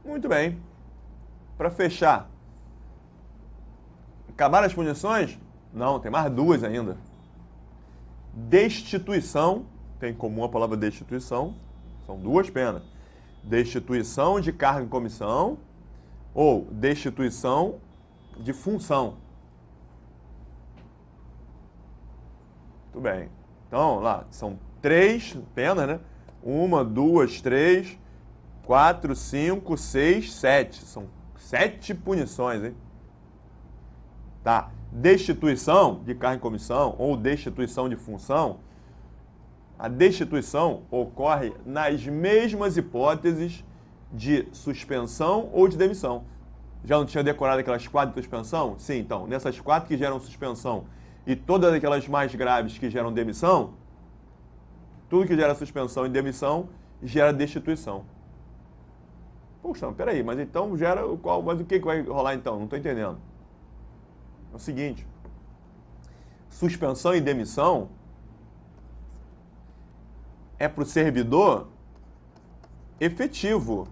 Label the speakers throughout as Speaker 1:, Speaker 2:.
Speaker 1: Muito bem. Para fechar, acabaram as punições? Não, tem mais duas ainda. Destituição, tem em comum a palavra destituição, são duas penas. Destituição de cargo em comissão ou destituição de função. Muito bem. Então, lá, são 3 penas, né? 1, 2, 3, 4, 5, 6, 7. São 7 punições, hein? Tá. Destituição de cargo em comissão ou destituição de função. A destituição ocorre nas mesmas hipóteses de suspensão ou de demissão. Já não tinha decorado aquelas 4 de suspensão? Sim, então, nessas 4 que geram suspensão e todas aquelas mais graves que geram demissão, tudo que gera suspensão e demissão gera destituição. Poxa, peraí, mas então gera qual? Mas o que vai rolar então? Não estou entendendo. É o seguinte, suspensão e demissão é para o servidor efetivo,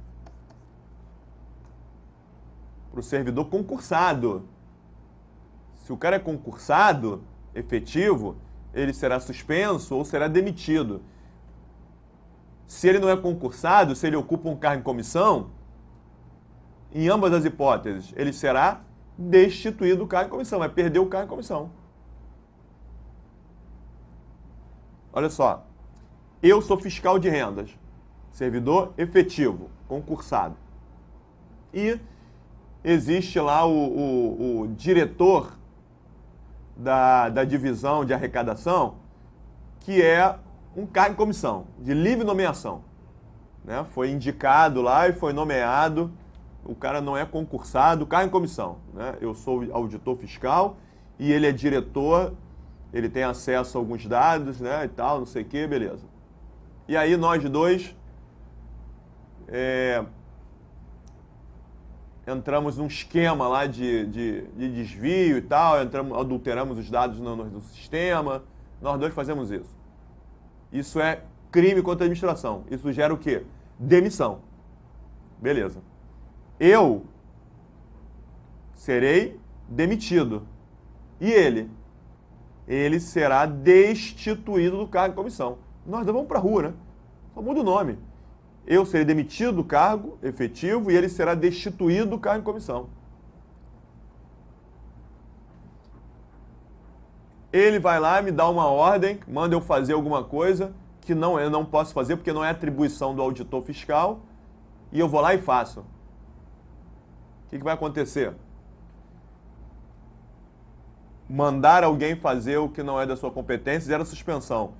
Speaker 1: para o servidor concursado. Se o cara é concursado, efetivo, ele será suspenso ou será demitido. Se ele não é concursado, se ele ocupa um cargo em comissão, em ambas as hipóteses, ele será destituído do cargo em comissão, vai perder o cargo em comissão. Olha só, eu sou fiscal de rendas, servidor efetivo, concursado. E existe lá o diretor da divisão de arrecadação, que é um cargo em comissão, de livre nomeação. Né? Foi indicado lá e foi nomeado, o cara não é concursado, cargo em comissão. Né? Eu sou auditor fiscal e ele é diretor, ele tem acesso a alguns dados, né, e tal, não sei o que, beleza. E aí nós dois entramos num esquema lá de desvio e tal, adulteramos os dados no sistema, nós dois fazemos isso. Isso é crime contra a administração. Isso gera o quê? Demissão. Beleza. Eu serei demitido. E ele? Ele será destituído do cargo em comissão. Nós vamos para a rua, né? Só muda o nome. Eu serei demitido do cargo efetivo e ele será destituído do cargo em comissão. Ele vai lá, me dá uma ordem, manda eu fazer alguma coisa que eu não posso fazer porque não é atribuição do auditor fiscal, e eu vou lá e faço. O que vai acontecer? Mandar alguém fazer o que não é da sua competência gera suspensão.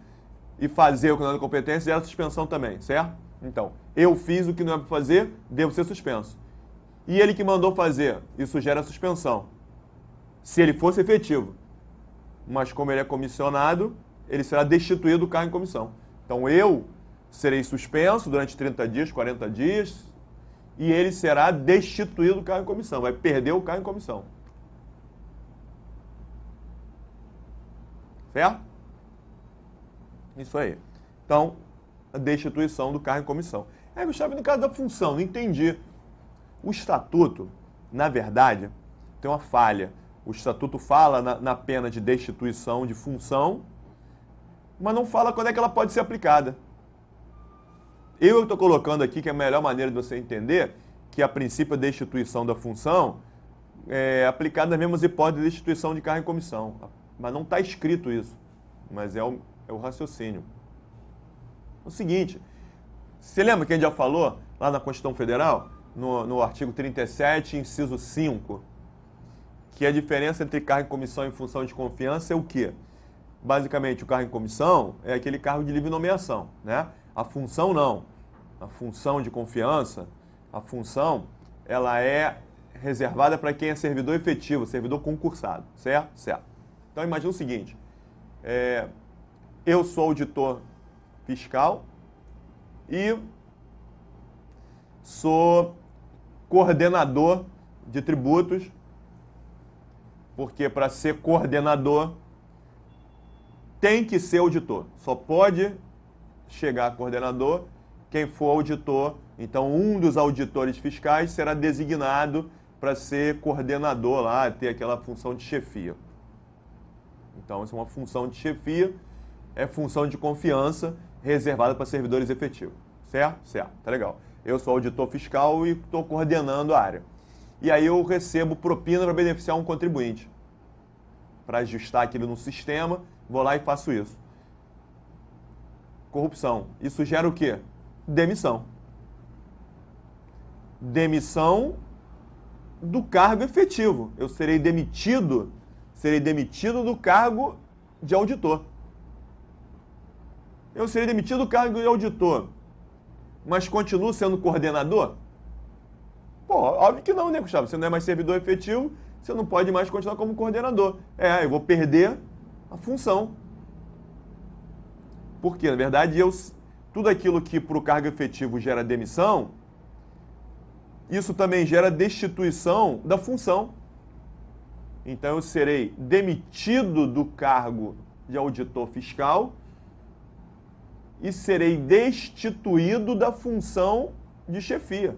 Speaker 1: E fazer o que não é da competência gera suspensão também, certo? Então, eu fiz o que não é para fazer, devo ser suspenso. E ele que mandou fazer, isso gera suspensão. Se ele fosse efetivo. Mas como ele é comissionado, ele será destituído do cargo em comissão. Então eu serei suspenso durante 30 dias, 40 dias, e ele será destituído do cargo em comissão, vai perder o cargo em comissão. Certo? Isso aí. Então, a destituição do cargo em comissão. Aí, Gustavo, no caso da função, não entendi. O estatuto, na verdade, tem uma falha. O estatuto fala na pena de destituição de função, mas não fala quando é que ela pode ser aplicada. Eu estou colocando aqui que a melhor maneira de você entender que, a princípio, a destituição da função é aplicada nas mesmas hipóteses de destituição de cargo em comissão. Mas não está escrito isso, mas é o raciocínio. O seguinte, você lembra que a gente já falou lá na Constituição Federal, no artigo 37, inciso 5, que a diferença entre cargo em comissão e função de confiança é o quê? Basicamente, o cargo em comissão é aquele cargo de livre nomeação, né? A função não. A função de confiança, a função, ela é reservada para quem é servidor efetivo, servidor concursado, certo? Certo. Então, imagina o seguinte, eu sou auditor fiscal e sou coordenador de tributos, porque para ser coordenador tem que ser auditor. Só pode chegar a coordenador quem for auditor, então um dos auditores fiscais será designado para ser coordenador lá, ter aquela função de chefia. Então, isso é uma função de chefia, é função de confiança reservada para servidores efetivos. Certo? Certo, tá legal. Eu sou auditor fiscal e estou coordenando a área. E aí eu recebo propina para beneficiar um contribuinte. Para ajustar aquilo no sistema, vou lá e faço isso. Corrupção. Isso gera o quê? Demissão. Demissão do cargo efetivo. Eu serei demitido do cargo de auditor. Eu serei demitido do cargo de auditor, mas continuo sendo coordenador? Pô, óbvio que não, né, Gustavo? Você não é mais servidor efetivo, você não pode mais continuar como coordenador. Eu vou perder a função. Porque, na verdade, tudo aquilo que para o cargo efetivo gera demissão, isso também gera destituição da função. Então, eu serei demitido do cargo de auditor fiscal e serei destituído da função de chefia.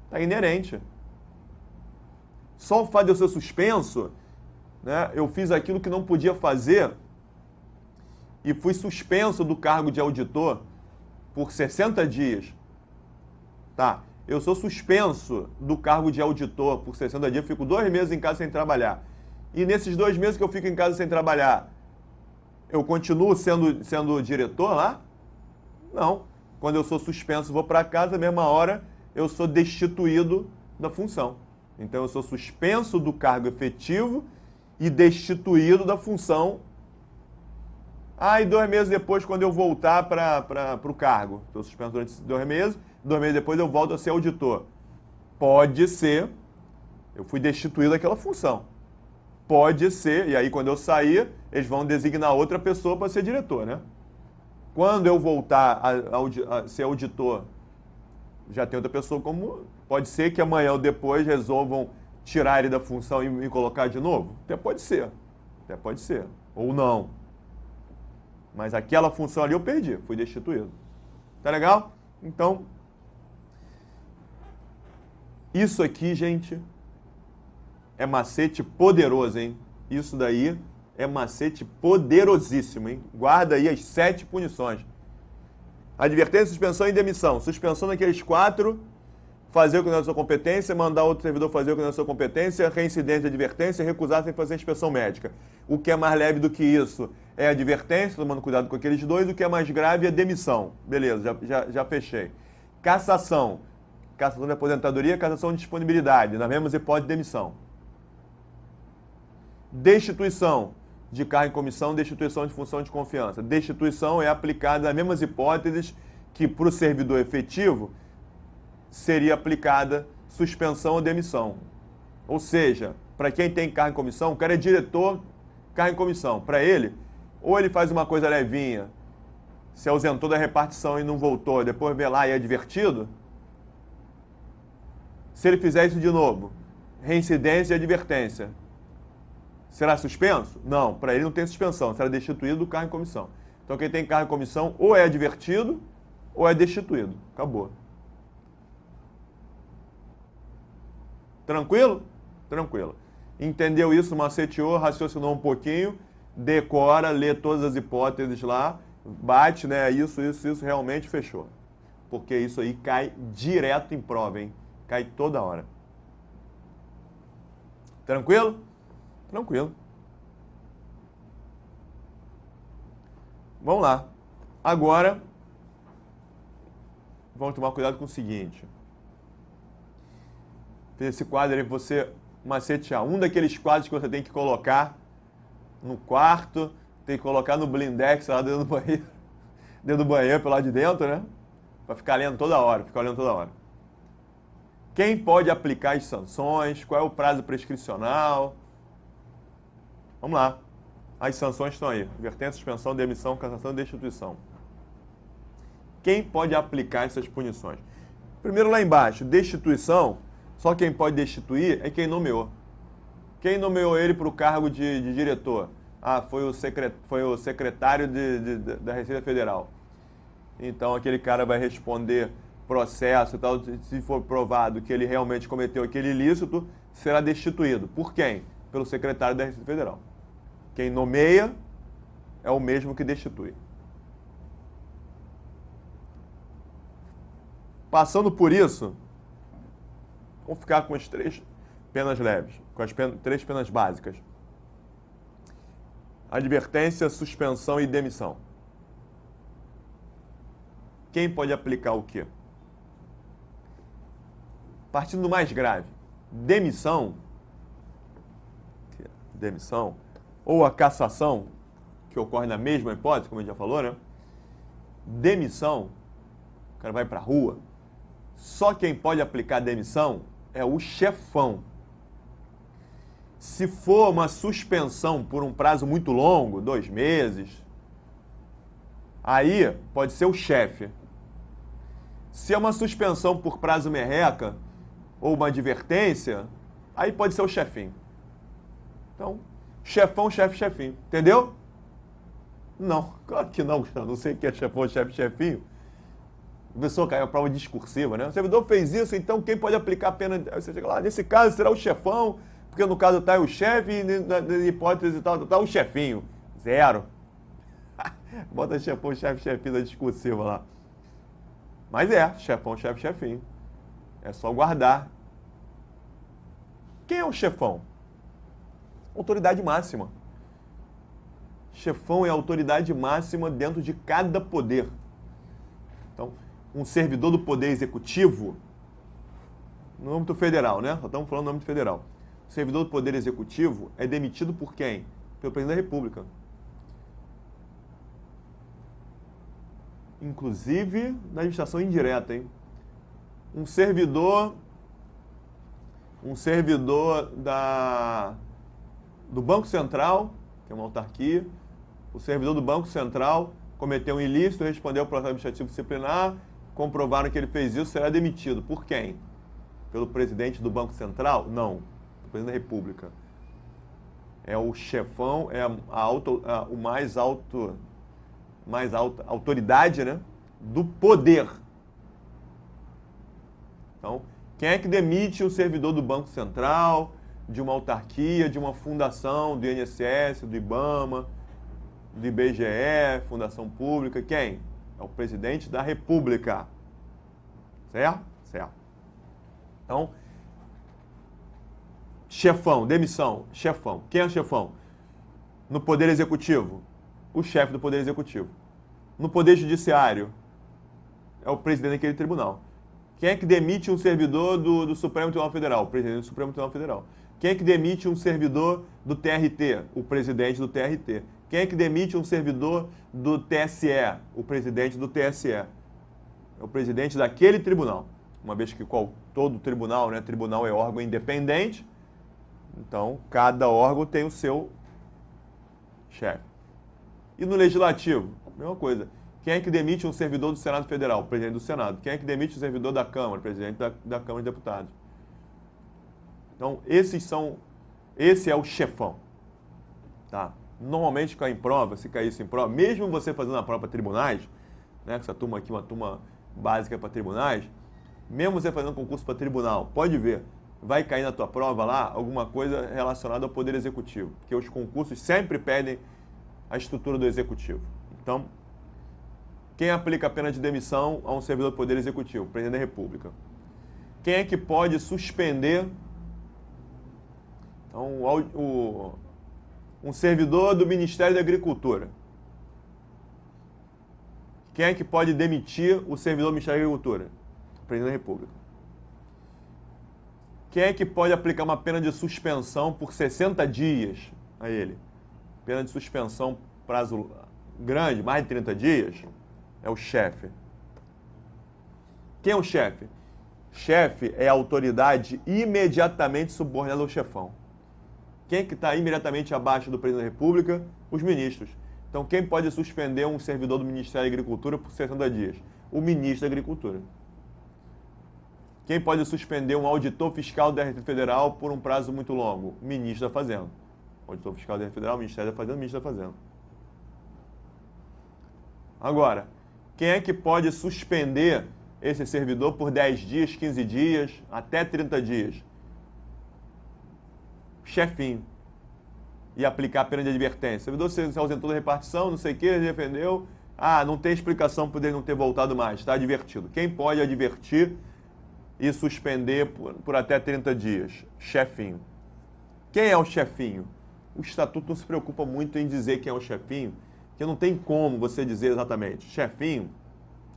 Speaker 1: Está inerente. Só o fato de eu ser suspenso, né, eu fiz aquilo que não podia fazer e fui suspenso do cargo de auditor por 60 dias. Tá, eu sou suspenso do cargo de auditor por 60 dias, fico 2 meses em casa sem trabalhar. E nesses 2 meses que eu fico em casa sem trabalhar, eu continuo sendo diretor lá? Não. Quando eu sou suspenso, vou para casa, na mesma hora eu sou destituído da função. Então eu sou suspenso do cargo efetivo e destituído da função. E 2 meses depois, quando eu voltar para o cargo, estou suspenso durante 2 meses, 2 meses depois eu volto a ser auditor. Pode ser, eu fui destituído daquela função. Pode ser, e aí quando eu sair, eles vão designar outra pessoa para ser diretor, né? Quando eu voltar a ser auditor, já tem outra pessoa como... Pode ser que amanhã ou depois resolvam tirar ele da função e me colocar de novo? Até pode ser. Até pode ser. Ou não. Mas aquela função ali eu perdi, fui destituído. Tá legal? Então, isso aqui, gente, é macete poderoso, hein? Isso daí é macete poderosíssimo, hein? Guarda aí as 7 punições. Advertência, suspensão e demissão. Suspensão daqueles 4, fazer o que não é da sua competência, mandar outro servidor fazer o que não é da sua competência, reincidência de advertência, recusar sem fazer inspeção médica. O que é mais leve do que isso é advertência, tomando cuidado com aqueles 2. O que é mais grave é demissão. Beleza, já fechei. Cassação. Cassação de aposentadoria, cassação de disponibilidade. Na mesma hipótese, demissão. Destituição de cargo em comissão, destituição de função de confiança. Destituição é aplicada nas mesmas hipóteses que para o servidor efetivo seria aplicada suspensão ou demissão. Ou seja, para quem tem cargo em comissão, o cara é diretor, cargo em comissão. Para ele, ou ele faz uma coisa levinha, se ausentou da repartição e não voltou, depois vê lá e é advertido. Se ele fizer isso de novo, reincidência e advertência, será suspenso? Não, para ele não tem suspensão, será destituído do cargo em comissão. Então quem tem cargo em comissão ou é advertido ou é destituído. Acabou. Tranquilo? Tranquilo. Entendeu isso, maceteou, raciocinou um pouquinho, decora, lê todas as hipóteses lá, bate, né? Isso, realmente fechou. Porque isso aí cai direto em prova, hein? Cai toda hora. Tranquilo? Tranquilo. Vamos lá. Agora, vamos tomar cuidado com o seguinte. Fiz esse quadro aí para você macetear. Um daqueles quadros que você tem que colocar no quarto, tem que colocar no blindex lá dentro do banheiro. Dentro do banheiro, pelo lado de dentro, né? Para ficar lendo toda hora, Quem pode aplicar as sanções? Qual é o prazo prescricional? Vamos lá. As sanções estão aí. Advertência, suspensão, demissão, cassação e destituição. Quem pode aplicar essas punições? Primeiro lá embaixo, destituição, só quem pode destituir é quem nomeou. Quem nomeou ele para o cargo de diretor? Foi o secretário da Receita Federal. então aquele cara vai responder processo e tal, se for provado que ele realmente cometeu aquele ilícito, será destituído. Por quem? Pelo secretário da Receita Federal. Quem nomeia é o mesmo que destitui. Passando por isso, vamos ficar com as 3 penas leves, com as 3 penas básicas. Advertência, suspensão e demissão. Quem pode aplicar o quê? Partindo do mais grave, demissão, ou a cassação, que ocorre na mesma hipótese, como a gente já falou, né? Demissão, o cara vai para a rua, só quem pode aplicar demissão é o chefão. Se for uma suspensão por um prazo muito longo, 2 meses, aí pode ser o chefe. Se é uma suspensão por prazo merreca ou uma advertência, aí pode ser o chefinho. Então, chefão, chefe, chefinho. Entendeu? Não, claro que não, Gustavo. Não sei o que é chefão, chefe, chefinho. A pessoa caiu a prova discursiva, né? O servidor fez isso, então quem pode aplicar a pena? Aí você chega lá, nesse caso será o chefão, porque no caso está o chefe e na hipótese e tal, tá o chefinho. 0. Bota chefão, chefe, chefinho da discursiva lá. Mas chefão, chefe, chefinho. É só guardar. Quem é o chefão? Autoridade máxima. Chefão é a autoridade máxima dentro de cada poder. Então, um servidor do Poder Executivo, no âmbito federal, né? Só estamos falando no âmbito federal. O servidor do Poder Executivo é demitido por quem? Pelo Presidente da República. Inclusive na administração indireta, hein? Um servidor do Banco Central, que é uma autarquia, o servidor do Banco Central cometeu um ilícito, respondeu ao processo administrativo disciplinar, comprovaram que ele fez isso, será demitido. Por quem? Pelo presidente do Banco Central? Não, pelo presidente da República. É o chefão, é o mais alta autoridade, né, do poder. Então, quem é que demite o servidor do Banco Central, de uma autarquia, de uma fundação, do INSS, do IBAMA, do IBGE, fundação pública? Quem? É o presidente da República. Certo? Certo. Então, chefão, demissão, chefão. Quem é o chefão? No Poder Executivo, o chefe do Poder Executivo. No Poder Judiciário, é o presidente daquele tribunal. Quem é que demite um servidor do Supremo Tribunal Federal? O presidente do Supremo Tribunal Federal. Quem é que demite um servidor do TRT? O presidente do TRT. Quem é que demite um servidor do TSE? O presidente do TSE. É o presidente daquele tribunal. Uma vez que todo tribunal, né? Tribunal é órgão independente, então cada órgão tem o seu chefe. E no Legislativo? Mesma coisa. Quem é que demite um servidor do Senado Federal? O presidente do Senado. Quem é que demite um servidor da Câmara? O presidente da Câmara de Deputados. Então, esse é o chefão. Tá? Normalmente cai em prova, se caísse em prova, mesmo você fazendo a prova para tribunais, né, essa turma aqui é uma turma básica para tribunais, mesmo você fazendo concurso para tribunal, pode ver, vai cair na tua prova lá alguma coisa relacionada ao Poder Executivo, porque os concursos sempre pedem a estrutura do Executivo. Então, quem aplica a pena de demissão a um servidor do Poder Executivo? O Presidente da República. Quem é que pode suspender um servidor do Ministério da Agricultura? Quem é que pode demitir o servidor do Ministério da Agricultura? O Presidente da República. Quem é que pode aplicar uma pena de suspensão por 60 dias a ele? Pena de suspensão, prazo grande, mais de 30 dias, é o chefe. Quem é o chefe? Chefe é a autoridade imediatamente subordinada ao chefão. Quem é que está imediatamente abaixo do Presidente da República? Os ministros. Então, quem pode suspender um servidor do Ministério da Agricultura por 60 dias? O ministro da Agricultura. Quem pode suspender um auditor fiscal da Receita Federal por um prazo muito longo? O ministro da Fazenda. Auditor fiscal da Receita Federal, Ministério da Fazenda, ministro da Fazenda. Agora, Quem é que pode suspender esse servidor por 10 dias, 15 dias, até 30 dias? Chefinho. E aplicar a pena de advertência. O servidor se ausentou da repartição, não sei o que, defendeu. Ah, não tem explicação por ele não ter voltado mais, está advertido. Quem pode advertir e suspender por até 30 dias? Chefinho. Quem é o chefinho? O estatuto não se preocupa muito em dizer quem é o chefinho, porque não tem como você dizer exatamente. Chefinho,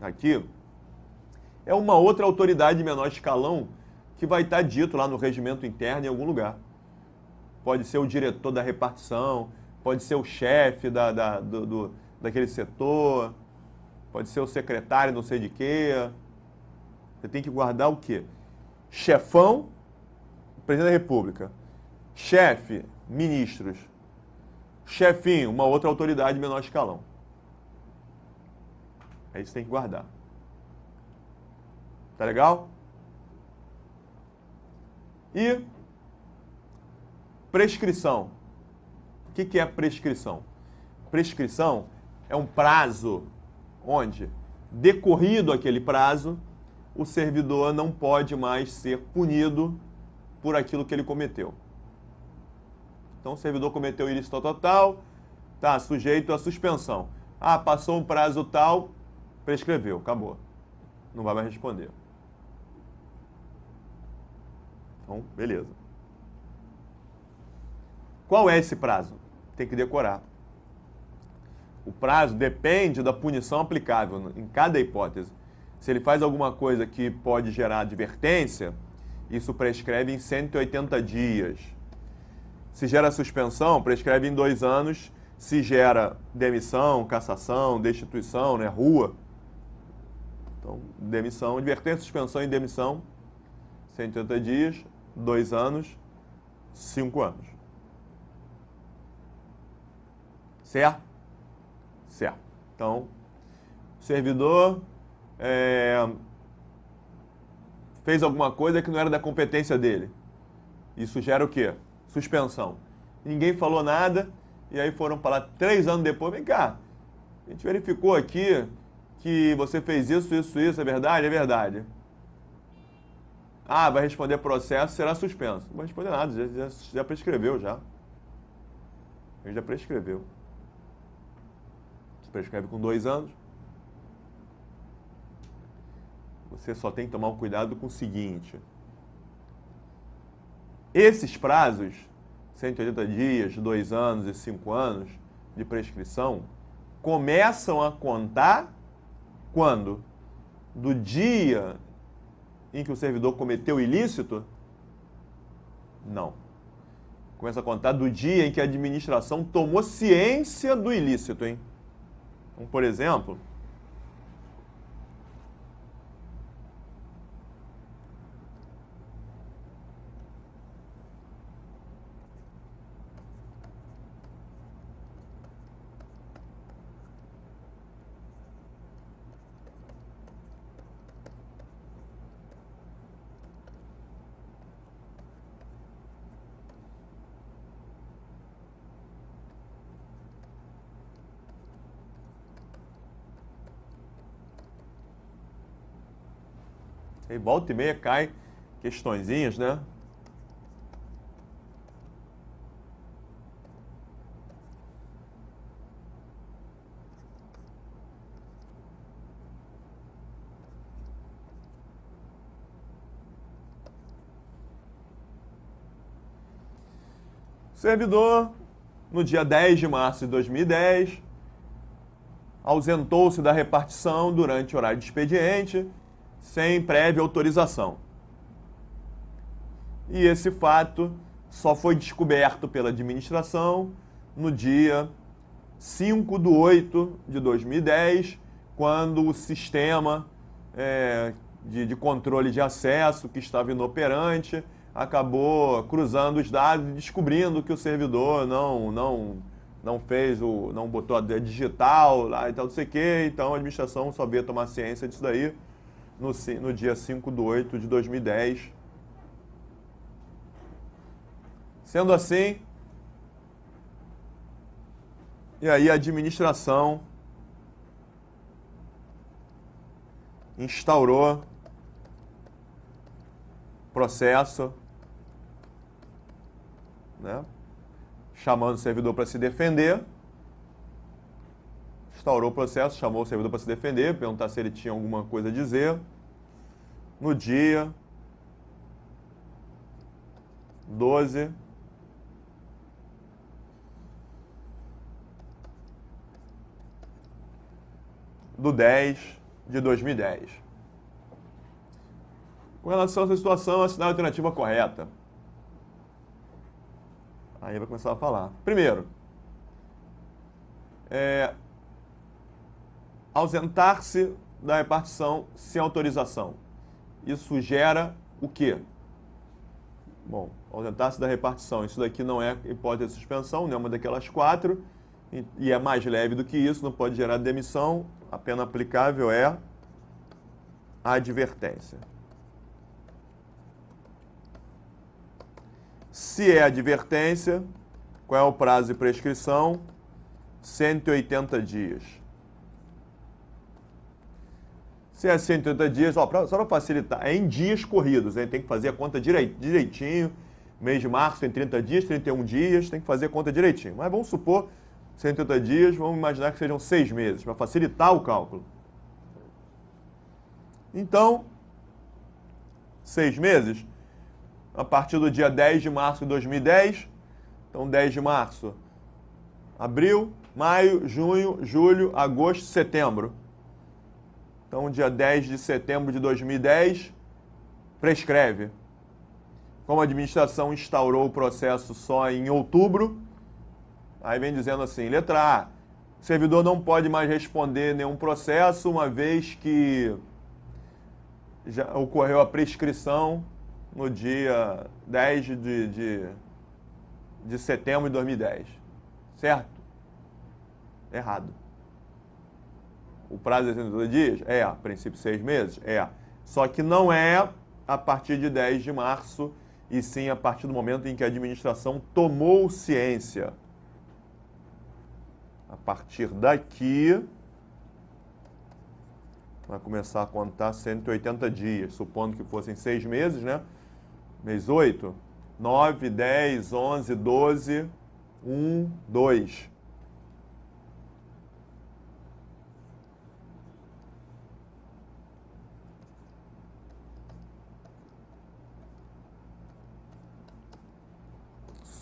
Speaker 1: aqui, é uma outra autoridade de menor escalão que vai estar dito lá no regimento interno em algum lugar. Pode ser o diretor da repartição, pode ser o chefe daquele setor, pode ser o secretário não sei de quê. Você tem que guardar o quê? Chefão, presidente da República. Chefe, ministros. Chefinho, uma outra autoridade de menor escalão. É isso que tem que guardar. Tá legal? E prescrição. O que é prescrição? Prescrição é um prazo onde, decorrido aquele prazo, o servidor não pode mais ser punido por aquilo que ele cometeu. Então, o servidor cometeu ilícito total, está sujeito à suspensão. Ah, passou um prazo tal, prescreveu, acabou. Não vai mais responder. Então, beleza. Qual é esse prazo? Tem que decorar. O prazo depende da punição aplicável em cada hipótese. Se ele faz alguma coisa que pode gerar advertência, isso prescreve em 180 dias. Se gera suspensão, prescreve em 2 anos. Se gera demissão, cassação, destituição, né, rua. Então, demissão, advertência, suspensão e demissão, 180 dias, 2 anos, 5 anos. Certo? Certo. Então, o servidor fez alguma coisa que não era da competência dele. Isso gera o quê? Suspensão. Ninguém falou nada, e aí foram falar 3 anos depois, vem cá, a gente verificou aqui que você fez isso, é verdade? É verdade. Ah, vai responder processo, será suspenso. Não vai responder nada, já prescreveu já. Ele já prescreveu. Você prescreve com 2 anos. Você só tem que tomar um cuidado com o seguinte. Esses prazos, 180 dias, 2 anos e 5 anos de prescrição, começam a contar quando? Do dia em que o servidor cometeu o ilícito? Não. Começa a contar do dia em que a administração tomou ciência do ilícito, hein? Então, por exemplo, aí volta e meia cai questõezinhas, né? Servidor, no dia 10 de março de 2010, ausentou-se da repartição durante o horário de expediente, sem prévia autorização. E esse fato só foi descoberto pela administração no dia 5/8/2010, quando o sistema de controle de acesso que estava inoperante acabou cruzando os dados e descobrindo que o servidor não botou a digital lá e tal, não sei o quê. Então a administração só veio tomar ciência disso daí no dia 5/8/2010. Sendo assim, e aí a administração instaurou processo, né? Chamando o servidor para se defender. Instaurou o processo, chamou o servidor para se defender, perguntar se ele tinha alguma coisa a dizer. No dia 12 do 10 de 2010. Com relação a essa situação, assinar a alternativa correta. Aí vai começar a falar. Primeiro, ausentar-se da repartição sem autorização. Isso gera o quê? Bom, ausentar-se da repartição. Isso daqui não é hipótese de suspensão, nenhuma daquelas quatro, e é mais leve do que isso, não pode gerar demissão. A pena aplicável é a advertência. Se é advertência, qual é o prazo de prescrição? 180 dias. Se é 180 dias, só para facilitar, é em dias corridos, hein? Tem que fazer a conta direitinho. Mês de março tem 30 dias, 31 dias, tem que fazer a conta direitinho. Mas vamos supor 180 dias, vamos imaginar que sejam 6 meses, para facilitar o cálculo. Então, 6 meses, a partir do dia 10 de março de 2010, então 10 de março, abril, maio, junho, julho, agosto, setembro. Então, dia 10 de setembro de 2010, prescreve. Como a administração instaurou o processo só em outubro, aí vem dizendo assim, letra A, o servidor não pode mais responder nenhum processo, uma vez que já ocorreu a prescrição no dia 10 de setembro de 2010. Certo? Errado. O prazo de 180 dias? É, a princípio 6 meses? É. Só que não é a partir de 10 de março, e sim a partir do momento em que a administração tomou ciência. A partir daqui, vai começar a contar 180 dias, supondo que fossem 6 meses, né? Mês 8, 9, 10, 11, 12, 1, 2.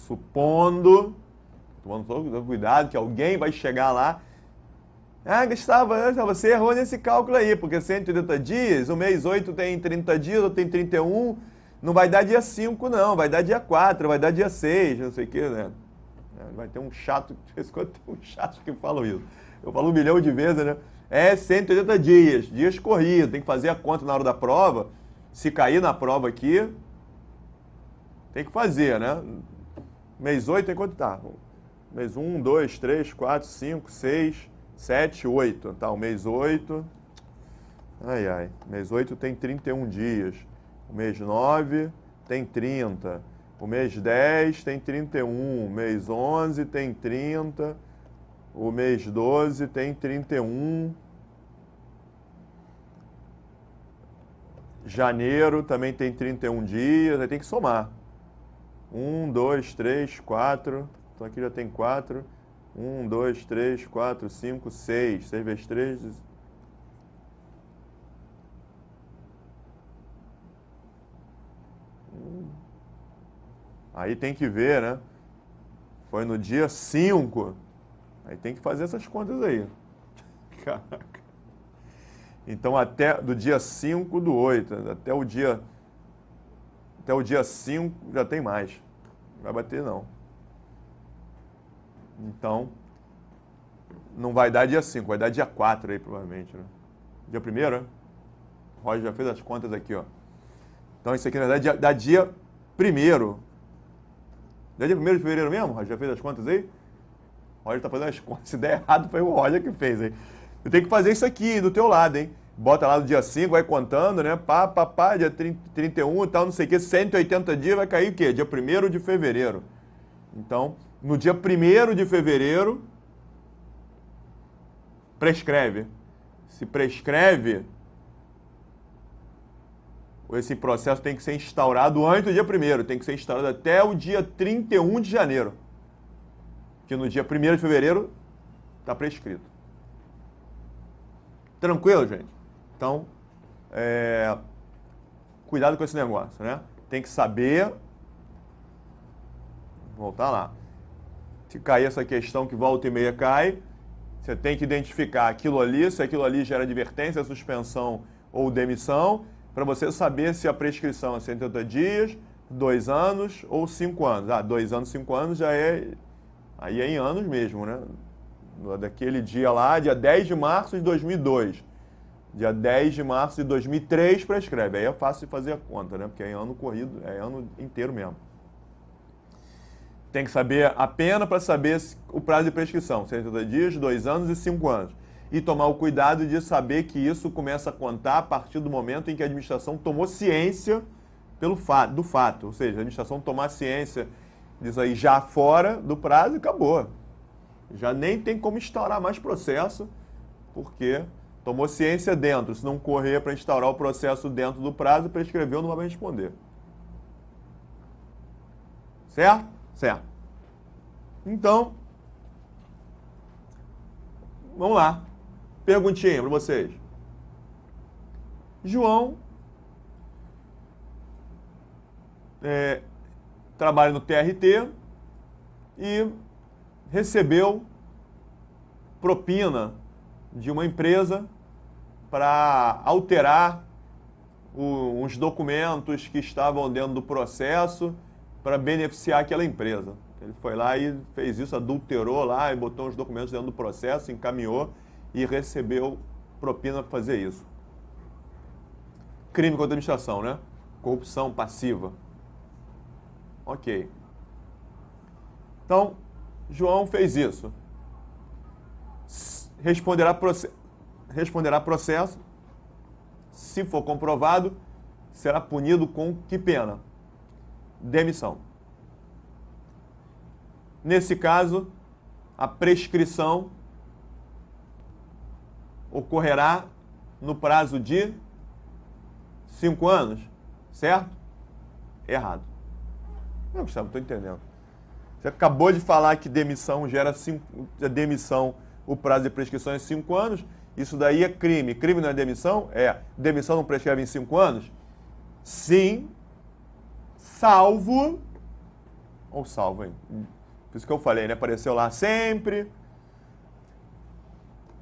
Speaker 1: Supondo, tomando todo cuidado, que alguém vai chegar lá. Ah, Gustavo, você errou nesse cálculo aí, porque 180 dias, o mês 8 tem 30 dias, ou tem 31, não vai dar dia 5 não, vai dar dia 4, vai dar dia 6, não sei o que, né? Vai ter um chato, tem um chato que fala isso. Eu falo 1 milhão de vezes, né? É 180 dias corridos, tem que fazer a conta na hora da prova. Se cair na prova aqui, tem que fazer, né? Mês 8 tem quanto tá? Mês 1, 2, 3, 4, 5, 6, 7, 8. Tá, o mês 8. Mês 8 tem 31 dias. O mês 9 tem 30. O mês 10 tem 31. O mês 11 tem 30. O mês 12 tem 31. Janeiro também tem 31 dias. Aí tem que somar. 1, 2, 3, 4. Então aqui já tem 4. 1, 2, 3, 4, 5, 6. 6 vezes 3. Aí tem que ver, né? Foi no dia 5. Aí tem que fazer essas contas aí. Caraca. Então até do dia 5 do 8, até o dia 5 já tem mais. Não vai bater não. Então, não vai dar dia 5, vai dar dia 4 aí provavelmente, né? Dia 1º, né? O Roger já fez as contas aqui, ó. Então isso aqui na verdade dá dia 1º. Dá dia 1º de fevereiro mesmo? O Roger já fez as contas aí? O Roger tá fazendo as contas. Se der errado, foi o Roger que fez aí. Eu tenho que fazer isso aqui do teu lado, hein? Bota lá no dia 5, vai contando, né? Dia 31 e tal, não sei o que, 180 dias vai cair o quê? Dia 1º de fevereiro. Então, no dia 1º de fevereiro, prescreve. Se prescreve, esse processo tem que ser instaurado antes do dia 1º, tem que ser instaurado até o dia 31 de janeiro. Que no dia 1º de fevereiro está prescrito. Tranquilo, gente? Então, cuidado com esse negócio, né? Tem que saber... Voltar lá. Se cair essa questão que volta e meia cai, você tem que identificar aquilo ali, se aquilo ali gera advertência, suspensão ou demissão, para você saber se a prescrição é 180 dias, 2 anos ou 5 anos. 2 anos, 5 anos já é... Aí é em anos mesmo, né? Daquele dia lá, dia 10 de março de 2002. Dia 10 de março de 2003 prescreve. Aí é fácil de fazer a conta, né? Porque é em ano corrido, é ano inteiro mesmo. Tem que saber a pena para saber o prazo de prescrição. 180 dias, 2 anos e 5 anos. E tomar o cuidado de saber que isso começa a contar a partir do momento em que a administração tomou ciência do fato. Ou seja, a administração tomar ciência disso aí já fora do prazo e acabou. Já nem tem como instaurar mais processo, porque tomou ciência dentro. Se não correr para instaurar o processo dentro do prazo, prescreveu, não vai mais responder. Certo? Certo. Então, vamos lá. Perguntinha para vocês. João trabalha no TRT e recebeu propina de uma empresa para alterar uns documentos que estavam dentro do processo para beneficiar aquela empresa. Ele foi lá e fez isso, adulterou lá e botou os documentos dentro do processo, encaminhou e recebeu propina para fazer isso. Crime contra a administração, né? Corrupção passiva. Ok. Então, João fez isso. Responderá processo. Se for comprovado, será punido com que pena? Demissão. Nesse caso, a prescrição ocorrerá no prazo de 5 anos, certo? Errado. Não, Gustavo, não estou entendendo. Você acabou de falar que demissão gera o prazo de prescrição é 5 anos. Isso daí é crime. Crime não é demissão? Demissão não prescreve em 5 anos? Sim, salvo... Ou salvo, hein? Por isso que eu falei, né? Apareceu lá sempre.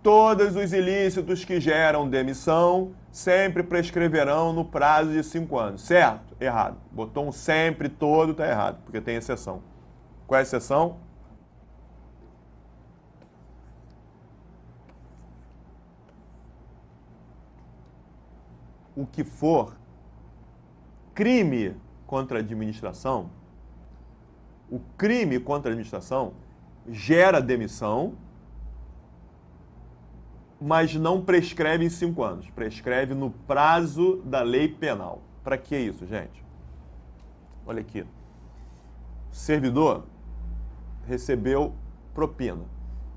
Speaker 1: Todos os ilícitos que geram demissão sempre prescreverão no prazo de 5 anos. Certo? Errado. Botou um sempre todo, tá errado, porque tem exceção. Qual é a exceção? O que for crime contra a administração, o crime contra a administração gera demissão, mas não prescreve em 5 anos. Prescreve no prazo da lei penal. Para que isso, gente? Olha aqui. O servidor recebeu propina.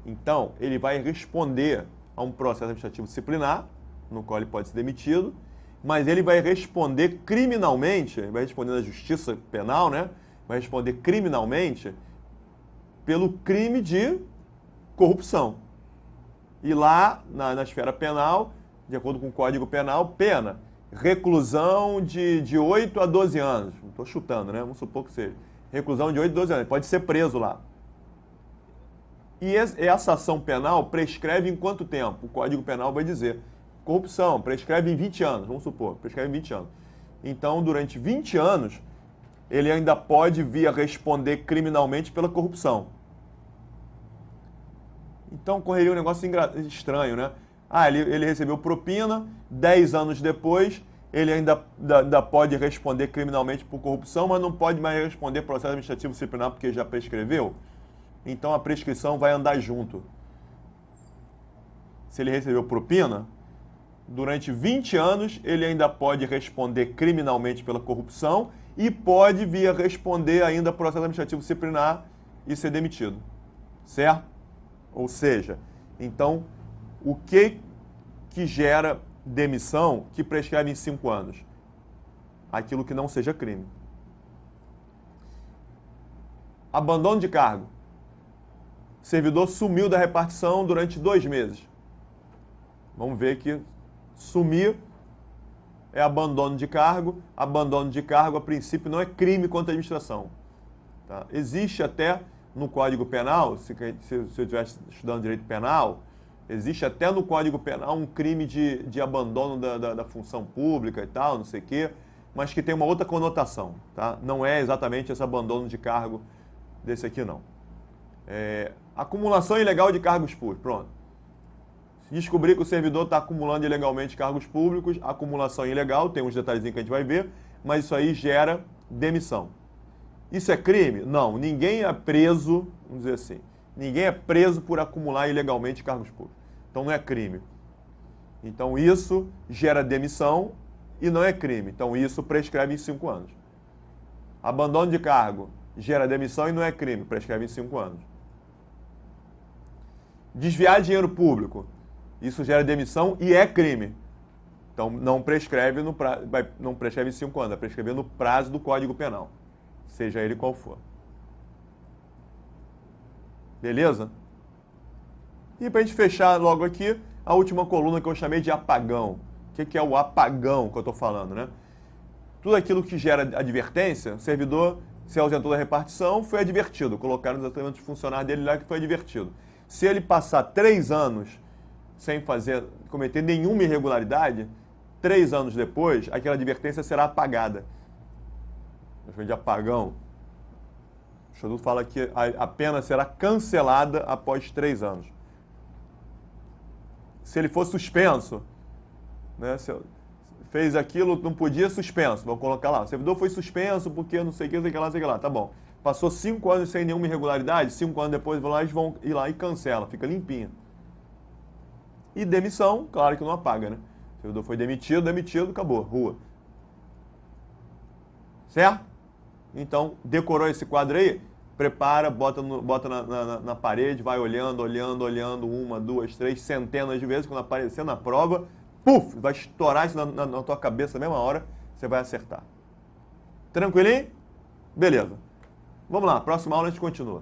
Speaker 1: Então, ele vai responder a um processo administrativo disciplinar, no qual ele pode ser demitido, mas ele vai responder criminalmente, ele vai responder na justiça penal, né? Vai responder criminalmente pelo crime de corrupção. E lá, na esfera penal, de acordo com o Código Penal, pena, reclusão de 8 a 12 anos. Não estou chutando, né? Vamos supor que seja. Reclusão de 8 a 12 anos. Pode ser preso lá. E essa ação penal prescreve em quanto tempo? O Código Penal vai dizer. Corrupção, prescreve em 20 anos, vamos supor. Prescreve em 20 anos. Então, durante 20 anos, ele ainda pode vir a responder criminalmente pela corrupção. Então, correria um negócio estranho, né? Ele recebeu propina, 10 anos depois, ele ainda pode responder criminalmente por corrupção, mas não pode mais responder processo administrativo disciplinar porque já prescreveu. Então, a prescrição vai andar junto. Se ele recebeu propina, durante 20 anos, ele ainda pode responder criminalmente pela corrupção e pode vir a responder ainda processo administrativo disciplinar e ser demitido. Certo? Ou seja, então, o que gera demissão que prescreve em 5 anos? aquilo que não seja crime. Abandono de cargo. O servidor sumiu da repartição durante 2 meses. Vamos ver que sumir é abandono de cargo. Abandono de cargo, a princípio, não é crime contra a administração. Tá? Existe até no Código Penal, se eu estivesse estudando direito penal, existe até no Código Penal um crime de abandono da função pública e tal, não sei o quê, mas que tem uma outra conotação. Tá? Não é exatamente esse abandono de cargo desse aqui, não. Acumulação ilegal de cargos públicos. Pronto. Se descobrir que o servidor está acumulando ilegalmente cargos públicos, acumulação ilegal, tem uns detalhezinhos que a gente vai ver, mas isso aí gera demissão. Isso é crime? Não, ninguém é preso, vamos dizer assim, ninguém é preso por acumular ilegalmente cargos públicos. Então não é crime. Então isso gera demissão e não é crime. Então isso prescreve em 5 anos. Abandono de cargo gera demissão e não é crime, prescreve em 5 anos. Desviar dinheiro público, isso gera demissão e é crime. Então não prescreve não prescreve em 5 anos, vai prescrever no prazo do Código Penal, seja ele qual for. Beleza? E para a gente fechar logo aqui, a última coluna que eu chamei de apagão. O que é o apagão que eu estou falando, né? Tudo aquilo que gera advertência, o servidor se ausentou da repartição, foi advertido. Colocaram exatamente o funcionário dele lá que foi advertido. Se ele passar 3 anos sem cometer nenhuma irregularidade, 3 anos depois, aquela advertência será apagada. Eu chamo de apagão. O Estatuto fala que a pena será cancelada após 3 anos. Se ele for suspenso, né, fez aquilo, não podia, suspenso. Vou colocar lá, o servidor foi suspenso porque não sei o que, sei que lá, tá bom. Passou 5 anos sem nenhuma irregularidade, 5 anos depois eles vão ir lá e cancela, fica limpinha. E demissão, claro que não apaga, né? O servidor foi demitido, acabou, rua. Certo? Então, decorou esse quadro aí? Prepara, bota na parede, vai olhando, 1, 2, 3, centenas de vezes, quando aparecer na prova, puf, vai estourar isso na tua cabeça na mesma hora, você vai acertar. Tranquilinho? Beleza. Vamos lá, próxima aula a gente continua.